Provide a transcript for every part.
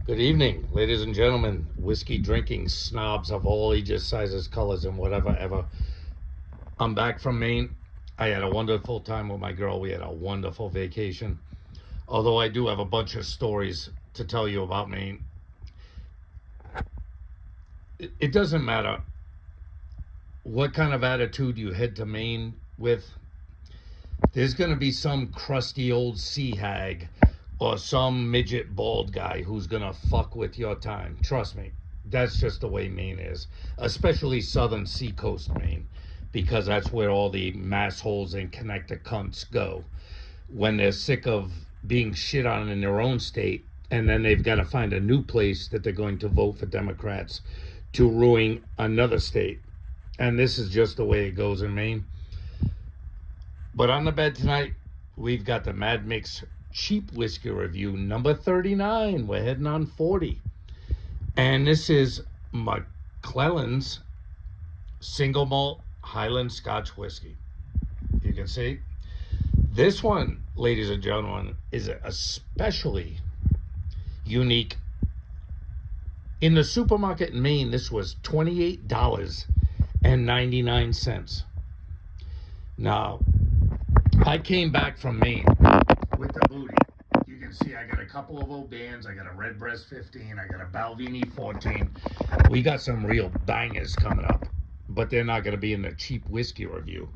Good evening, ladies and gentlemen, whiskey drinking snobs of all ages, sizes, colors, and whatever ever. I'm back from Maine. I had a wonderful time with my girl. We had a wonderful vacation. Although I do have a bunch of stories to tell you about Maine. It doesn't matter what kind of attitude you head to Maine with. There's going to be some crusty old sea hag or some midget bald guy who's going to fuck with your time. Trust me, that's just the way Maine is, especially southern seacoast Maine, because that's where all the massholes and connector cunts go when they're sick of being shit on in their own state, and then they've got to find a new place that they're going to vote for Democrats to ruin another state. And this is just the way it goes in Maine. But on the bed tonight, we've got the Micks cheap whiskey review number 39. We're heading on 40. And this is McClelland's single malt highland Scotch whiskey. You can see this one, ladies and gentlemen, is especially unique. In the supermarket in Maine, this was $28.99. Now, I came back from Maine with the booty. You can see I got a couple of O'Ban's, I got a Redbreast 15, I got a Balvenie 14. We got some real bangers coming up, but they're not going to be in the cheap whiskey review.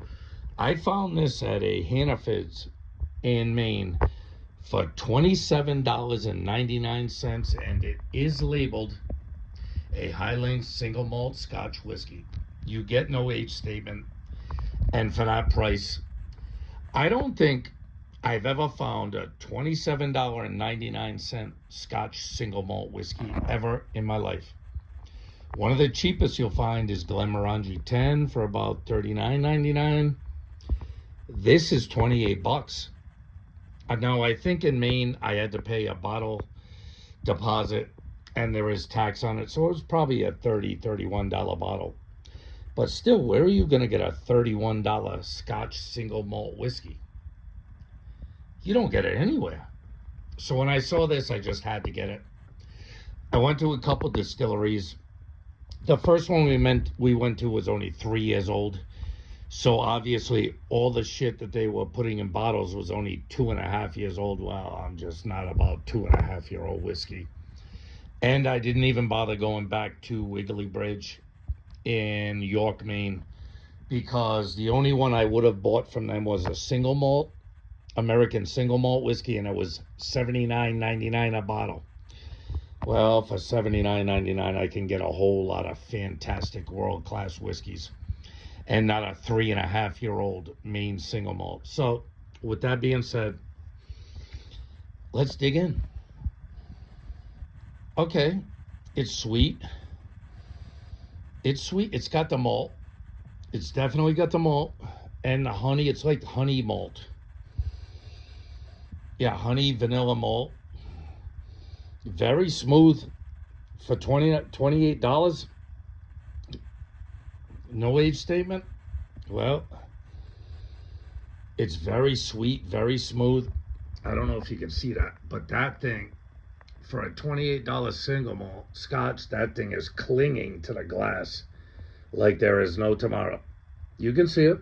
I found this at a Hannaford's in Maine for $27.99, and it is labeled a Highland single malt Scotch whiskey. You get no age statement, and for that price, I don't think I've ever found a $27.99 Scotch single malt whiskey ever in my life. One of the cheapest you'll find is Glenmorangie 10 for about $39.99. This is $28. Now, I think in Maine I had to pay a bottle deposit and there is tax on it, so it was probably a $31 bottle. But still, where are you going to get a $31 Scotch single malt whiskey? You don't get it anywhere. So when I saw this, I just had to get it. I went to a couple distilleries. The first one we went to was only 3 years old. So obviously all the shit that they were putting in bottles was only 2.5 years old. Well, I'm just not about 2.5-year-old whiskey. And I didn't even bother going back to Wiggly Bridge in York, Maine, because the only one I would have bought from them was a single malt, American single malt whiskey, and it was $79.99 a bottle. Well, for $79.99, I can get a whole lot of fantastic world-class whiskeys, and not a 3.5-year-old Maine single malt. So, with that being said, let's dig in. Okay, it's sweet. It's sweet. It's got the malt. It's definitely got the malt. And the honey, it's like honey malt. Yeah, honey, vanilla malt. Very smooth for $28. No age statement. Well, it's very sweet, very smooth. I don't know if you can see that, but that thing, for a $28 single malt Scotch, that thing is clinging to the glass like there is no tomorrow. You can see it.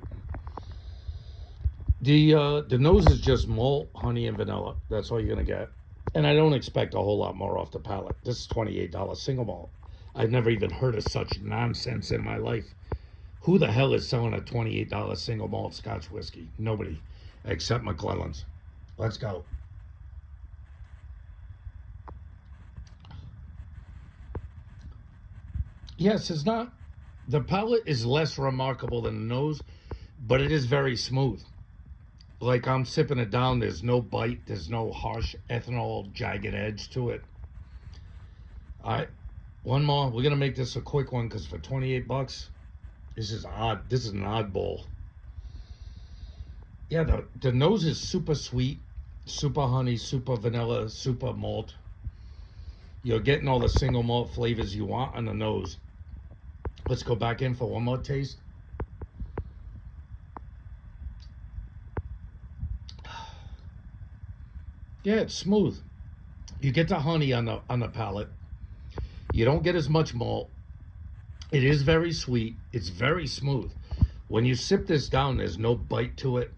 The nose is just malt, honey, and vanilla. That's all you're gonna get. And I don't expect a whole lot more off the palate. This is $28 single malt. I've never even heard of such nonsense in my life. Who the hell is selling a $28 single malt Scotch whiskey? Nobody, except McClelland's. Let's go. Yes, it's not. The palate is less remarkable than the nose, but it is very smooth. Like I'm sipping it down, there's no bite, there's no harsh ethanol jagged edge to it. All right, one more. We're gonna make this a quick one because for $28, this is odd. This is an oddball. Yeah, the nose is super sweet, super honey, super vanilla, super malt. You're getting all the single malt flavors you want on the nose. Let's go back in for one more taste. Yeah, it's smooth. You get the honey on the palate. You don't get as much malt. It is very sweet. It's very smooth. When you sip this down, there's no bite to it.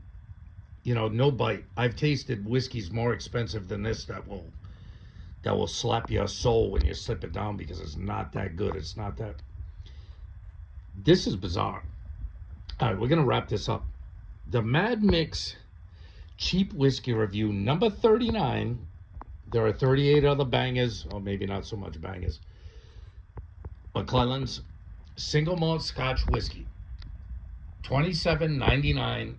You know, no bite. I've tasted whiskeys more expensive than this that will slap your soul when you slip it down because it's not that good. It's not that. This is bizarre. All right, we're going to wrap this up. The Mad Mix Cheap Whiskey Review number 39. There are 38 other bangers, or maybe not so much bangers. McClelland's Single Malt Scotch Whiskey. $27.99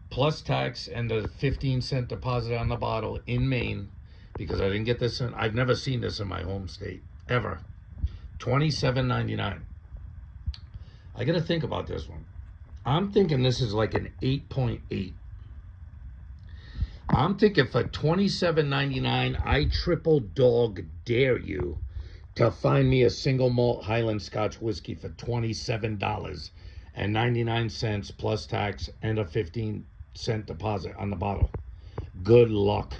plus tax and a 15-cent deposit on the bottle in Maine, because I didn't get this in, I've never seen this in my home state, ever. $27.99. I got to think about this one. I'm thinking this is like an 8.8. I'm thinking for $27.99, I triple dog dare you to find me a single malt Highland Scotch whiskey for $27.99 plus tax and a 15-cent deposit on the bottle. Good luck.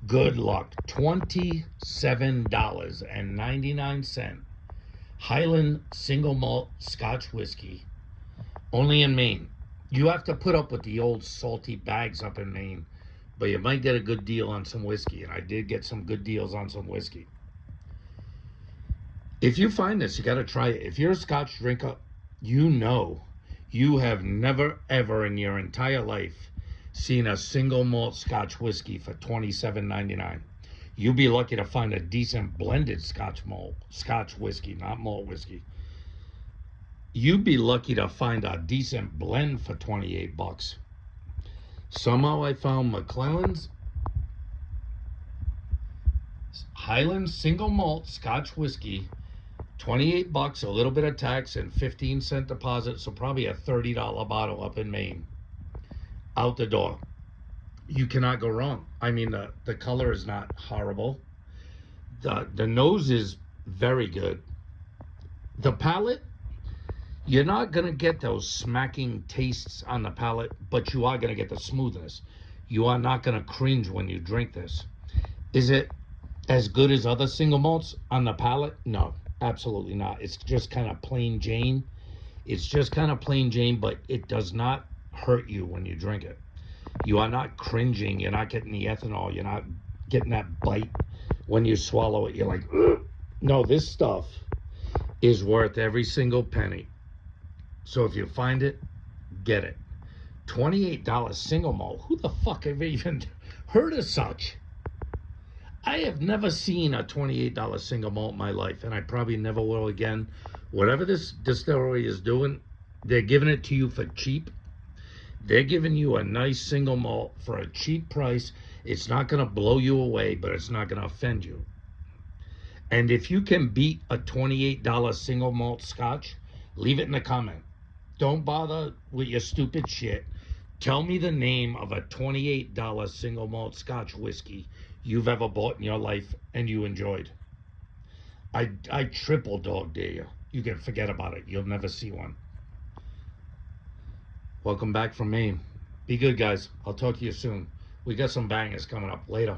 Good luck. $27.99 Highland single malt Scotch whiskey, only in Maine. You have to put up with the old salty bags up in Maine, but you might get a good deal on some whiskey, and I did get some good deals on some whiskey. If you find this, you got to try it. If you're a Scotch drinker, you know you have never, ever in your entire life seen a single malt Scotch whiskey for $27.99. You'd be lucky to find a decent blended Scotch whiskey, not malt whiskey. You'd be lucky to find a decent blend for 28 bucks. Somehow I found McClelland's Highland single malt Scotch whiskey, 28 bucks, a little bit of tax and 15-cent deposit, so probably a $30 bottle up in Maine. Out the door. You cannot go wrong. I mean, the color is not horrible. The nose is very good. The palate, you're not going to get those smacking tastes on the palate, but you are going to get the smoothness. You are not going to cringe when you drink this. Is it as good as other single malts on the palate? No, absolutely not. It's just kind of plain Jane. It's just kind of plain Jane, but it does not hurt you when you drink it. You are not cringing. You're not getting the ethanol. You're not getting that bite when you swallow it. You're like, ugh. No, this stuff is worth every single penny. So if you find it, get it. $28 single malt. Who the fuck have even heard of such? I have never seen a $28 single malt in my life, and I probably never will again. Whatever this distillery is doing, they're giving it to you for cheap. They're giving you a nice single malt for a cheap price. It's not going to blow you away, but it's not going to offend you. And if you can beat a $28 single malt Scotch, leave it in the comment. Don't bother with your stupid shit. Tell me the name of a $28 single malt Scotch whiskey you've ever bought in your life and you enjoyed. I triple dog dare you. You can forget about it. You'll never see one. Welcome back from Maine. Be good, guys. I'll talk to you soon. We got some bangers coming up. Later.